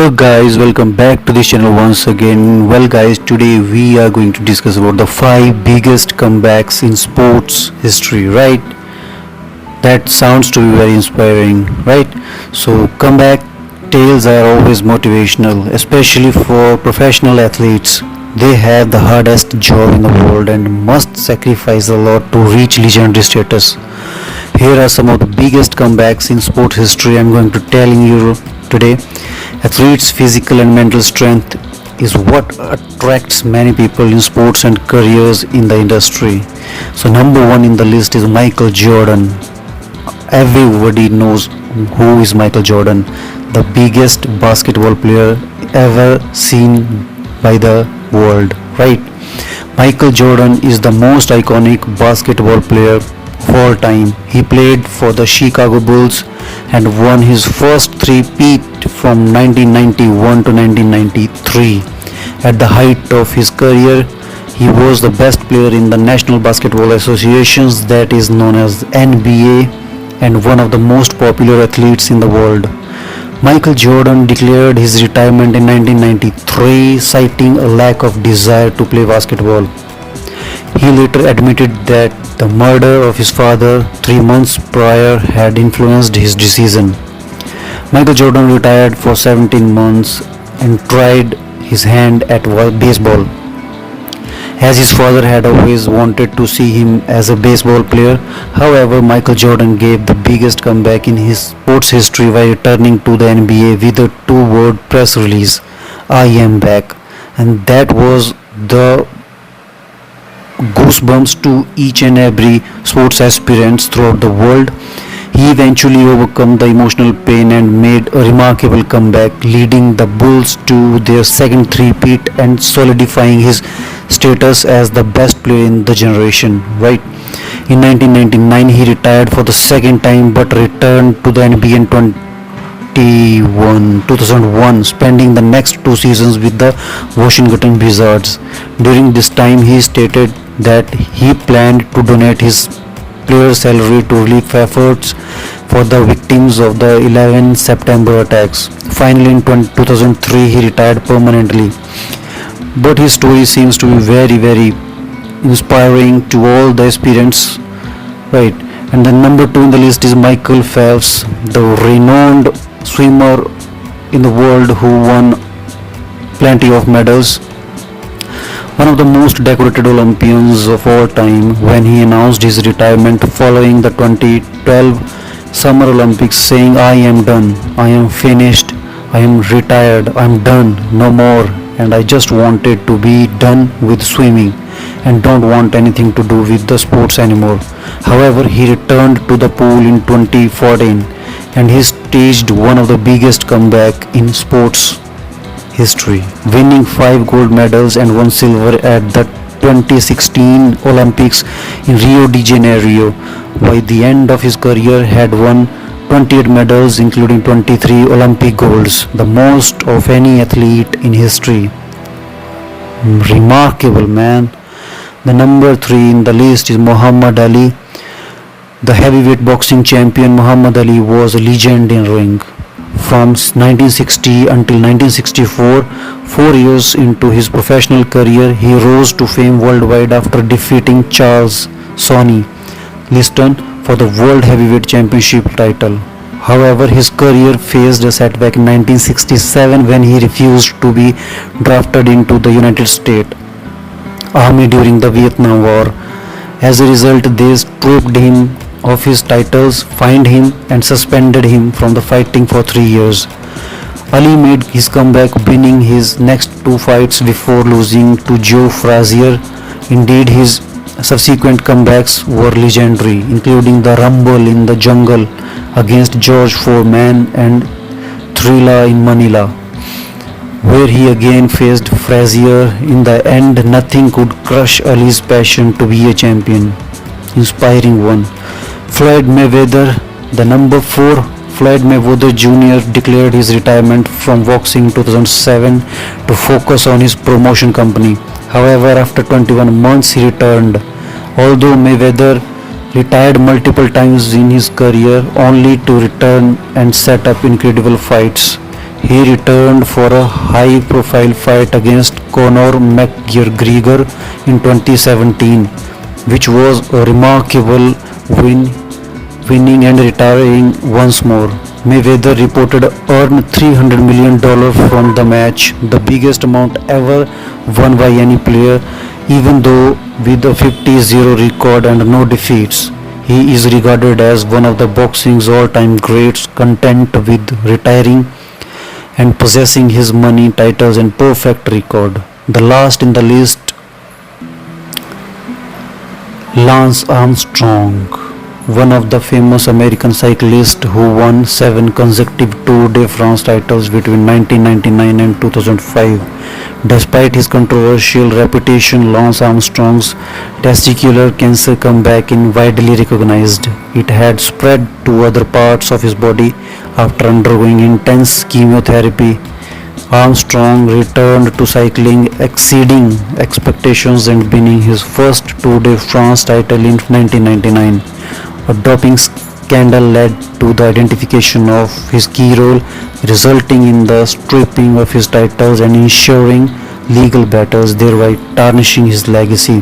Hello guys, welcome back to this channel once again. Well guys, today we are going to discuss about the 5 biggest comebacks in sports history, right? That sounds to be very inspiring, right? So comeback tales are always motivational, especially for professional athletes. They have the hardest job in the world and must sacrifice a lot to reach legendary status. Here are some of the biggest comebacks in sports history I'm going to telling you today. Athletes' physical and mental strength is what attracts many people in sports and careers in the industry. So number one in the list is Michael Jordan. Everybody knows who is Michael Jordan, the biggest basketball player ever seen by the world, right? Michael Jordan is the most iconic basketball player of all time. He played for the Chicago Bulls and won his first three-peat from 1991 to 1993. At the height of his career, he was the best player in the National Basketball Associations, that is known as NBA, and one of the most popular athletes in the world. Michael Jordan declared his retirement in 1993, citing a lack of desire to play basketball. He later admitted that the murder of his father 3 months prior had influenced his decision. Michael Jordan retired for 17 months and tried his hand at baseball, as his father had always wanted to see him as a baseball player. However, Michael Jordan gave the biggest comeback in his sports history by returning to the NBA with a two-word press release, "I am back," and that was the goosebumps to each and every sports aspirants throughout the world. He eventually overcome the emotional pain and made a remarkable comeback, leading the Bulls to their second three-peat and solidifying his status as the best player in the generation, right? In 1999, he retired for the second time but returned to the NBA in 2001, spending the next 2 seasons with the Washington Wizards. During this time, he stated that he planned to donate his player salary to relief efforts for the victims of the 11 September attacks. Finally, in 2003, he retired permanently. But his story seems to be very inspiring to all the aspirants, right? And the number 2 in the list is Michael Phelps, the renowned swimmer in the world who won plenty of medals. One of the most decorated Olympians of all time, when he announced his retirement following the 2012 Summer Olympics, saying, "I am done, I am finished, I am retired, I am done, no more, and I just wanted to be done with swimming and don't want anything to do with the sports anymore." However, he returned to the pool in 2014 and he staged one of the biggest comeback in sports history, winning 5 gold medals and 1 silver at the 2016 Olympics in Rio de Janeiro. By the end of his career, had won 28 medals, including 23 Olympic golds, the most of any athlete in history. Remarkable, man. The number 3 in the list is Muhammad Ali. The heavyweight boxing champion Muhammad Ali was a legend in ring. From 1960 until 1964, 4 years into his professional career, he rose to fame worldwide after defeating Charles Sonny Liston for the World Heavyweight Championship title. However, his career faced a setback in 1967 when he refused to be drafted into the United States Army during the Vietnam War. As a result, they stripped him of his titles, fined him and suspended him from the fighting for 3 years. Ali made his comeback, winning his next 2 fights before losing to Joe Frazier. Indeed, his subsequent comebacks were legendary, including the Rumble in the Jungle against George Foreman and Thrilla in Manila, where he again faced Frazier. In the end, nothing could crush Ali's passion to be a champion. Inspiring one. Floyd Mayweather, the number 4, Floyd Mayweather Jr. declared his retirement from boxing in 2007 to focus on his promotion company. However, after 21 months, he returned. Although Mayweather retired multiple times in his career, only to return and set up incredible fights. He returned for a high-profile fight against Conor McGregor in 2017, which was a remarkable win, winning and retiring once more. Mayweather reported earned $300 million from the match, the biggest amount ever won by any player, even though with a 50-0 record and no defeats. He is regarded as one of the boxing's all-time greats, content with retiring and possessing his money, titles and perfect record. The last in the list, Lance Armstrong, one of the famous American cyclists who won 7 consecutive Tour de France titles between 1999 and 2005. Despite his controversial reputation, Lance Armstrong's testicular cancer comeback is widely recognized. It had spread to other parts of his body after undergoing intense chemotherapy. Armstrong returned to cycling, exceeding expectations and winning his first Tour de France title in 1999. A doping scandal led to the identification of his key role, resulting in the stripping of his titles and ensuring legal battles, thereby tarnishing his legacy.